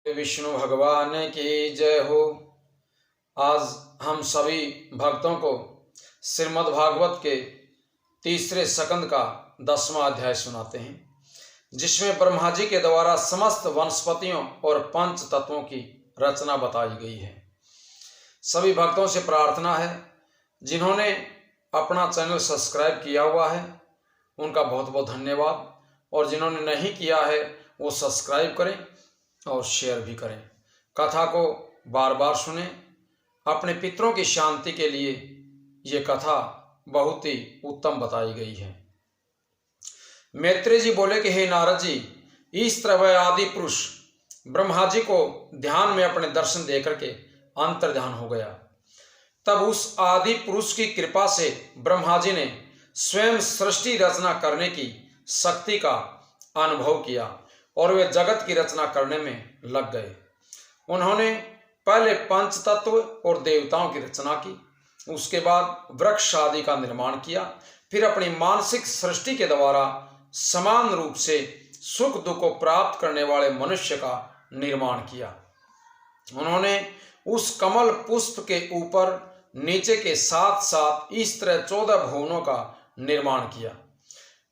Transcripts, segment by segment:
विष्णु भगवान की जय हो। आज हम सभी भक्तों को श्रीमद् भागवत के तीसरे स्कंद का 10वां अध्याय सुनाते हैं, जिसमें ब्रह्मा जी के द्वारा समस्त वनस्पतियों और पंच तत्वों की रचना बताई गई है। सभी भक्तों से प्रार्थना है, जिन्होंने अपना चैनल सब्सक्राइब किया हुआ है उनका बहुत बहुत धन्यवाद, और जिन्होंने नहीं किया है वो सब्सक्राइब करें और शेयर भी करें। कथा को बार बार सुनें। अपने पितरों की शांति के लिए ये कथा बहुत ही उत्तम बताई गई है। मैत्रेय जी बोले कि हे नारद जी, इस तरह वह आदि पुरुष ब्रह्मा जी को ध्यान में अपने दर्शन देकर के अंतर्ध्यान हो गया। तब उस आदि पुरुष की कृपा से ब्रह्मा जी ने स्वयं सृष्टि रचना करने की शक्ति का अनुभव किया और वे जगत की रचना करने में लग गए। उन्होंने पहले पंच तत्व और देवताओं की रचना की, उसके बाद वृक्ष आदि का निर्माण किया, फिर अपनी मानसिक सृष्टि के द्वारा समान रूप से सुख दुख को प्राप्त करने वाले मनुष्य का निर्माण किया। उन्होंने उस कमल पुष्प के ऊपर नीचे के साथ साथ इस तरह 14 भुवनों का निर्माण किया।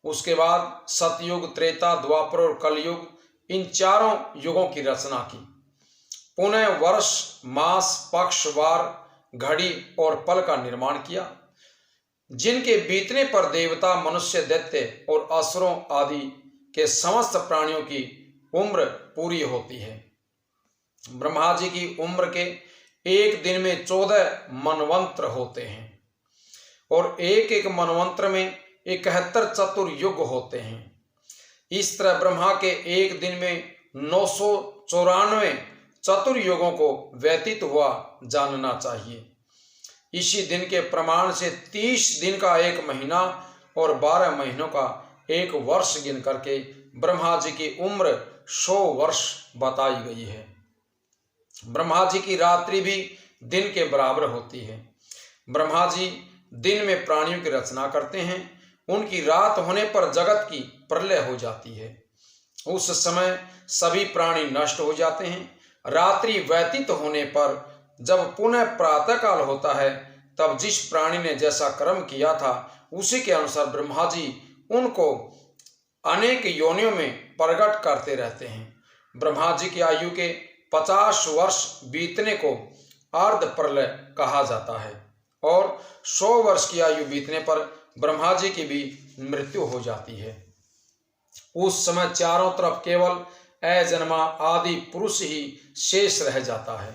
उसके बाद सतयुग, त्रेता, द्वापर और कलयुग, इन चारों युगों की रचना की। पुनः वर्ष, मास, पक्ष, वार, घड़ी और पल का निर्माण किया, जिनके बीतने पर देवता, मनुष्य, दैत्य और असुरों आदि के समस्त प्राणियों की उम्र पूरी होती है। ब्रह्मा जी की उम्र के एक दिन में 14 मनवंत्र होते हैं और एक एक मनवंत्र में 71 चतुर्युग होते हैं। इस तरह ब्रह्मा के एक दिन में 994 चतुर्युगों को व्यतीत हुआ जानना चाहिए। इसी दिन के प्रमाण से 30 दिन का एक महीना और 12 महीनों का एक वर्ष गिन करके ब्रह्मा जी की उम्र 100 वर्ष बताई गई है। ब्रह्मा जी की रात्रि भी दिन के बराबर होती है। ब्रह्मा जी दिन में प्राणियों की रचना करते हैं, उनकी रात होने पर जगत की प्रलय हो जाती है। उस समय सभी प्राणी नष्ट हो जाते हैं। रात्रि व्यतीत होने पर जब पुनः प्रातःकाल होता है, तब जिस प्राणी ने जैसा कर्म किया था उसी के अनुसार ब्रह्मा जी उनको अनेक योनियों में प्रकट करते रहते हैं। ब्रह्मा जी की आयु के 50 वर्ष बीतने को अर्ध प्रलय कहा जाता है और 100 वर्ष की आयु बीतने पर ब्रह्मा जी की भी मृत्यु हो जाती है। उस समय चारों तरफ केवल अजन्मा आदि पुरुष ही शेष रह जाता है।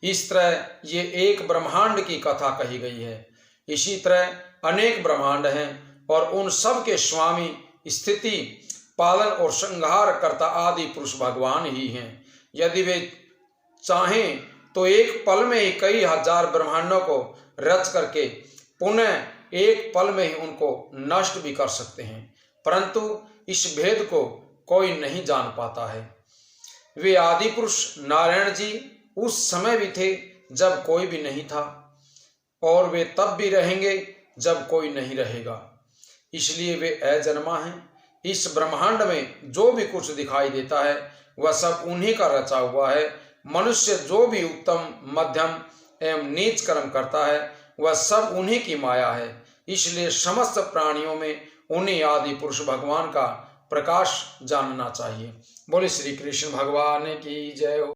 इस तरह ये एक ब्रह्मांड की कथा कही गई है। इसी तरह अनेक ब्रह्मांड हैं और उन सब के स्वामी, स्थिति, पालन और संहार करता आदि पुरुष भगवान ही हैं। यदि वे चाहें तो एक पल में ही कई हजार ब्रह्मांडों को रच करके पुनः एक पल में ही उनको नष्ट भी कर सकते हैं, परंतु इस भेद को कोई नहीं जान पाता है। वे आदि पुरुष नारायण जी उस समय भी थे जब कोई भी नहीं था, और वे तब भी रहेंगे जब कोई नहीं रहेगा। इसलिए वे अजन्मा हैं। इस ब्रह्मांड में जो भी कुछ दिखाई देता है वह सब उन्हीं का रचा हुआ है। मनुष्य जो भी उत्तम, मध्यम एवं नीच कर्म करता है वह सब उन्हीं की माया है। इसलिए समस्त प्राणियों में उन्हीं आदि पुरुष भगवान का प्रकाश जानना चाहिए। बोले श्री कृष्ण भगवान की जय हो।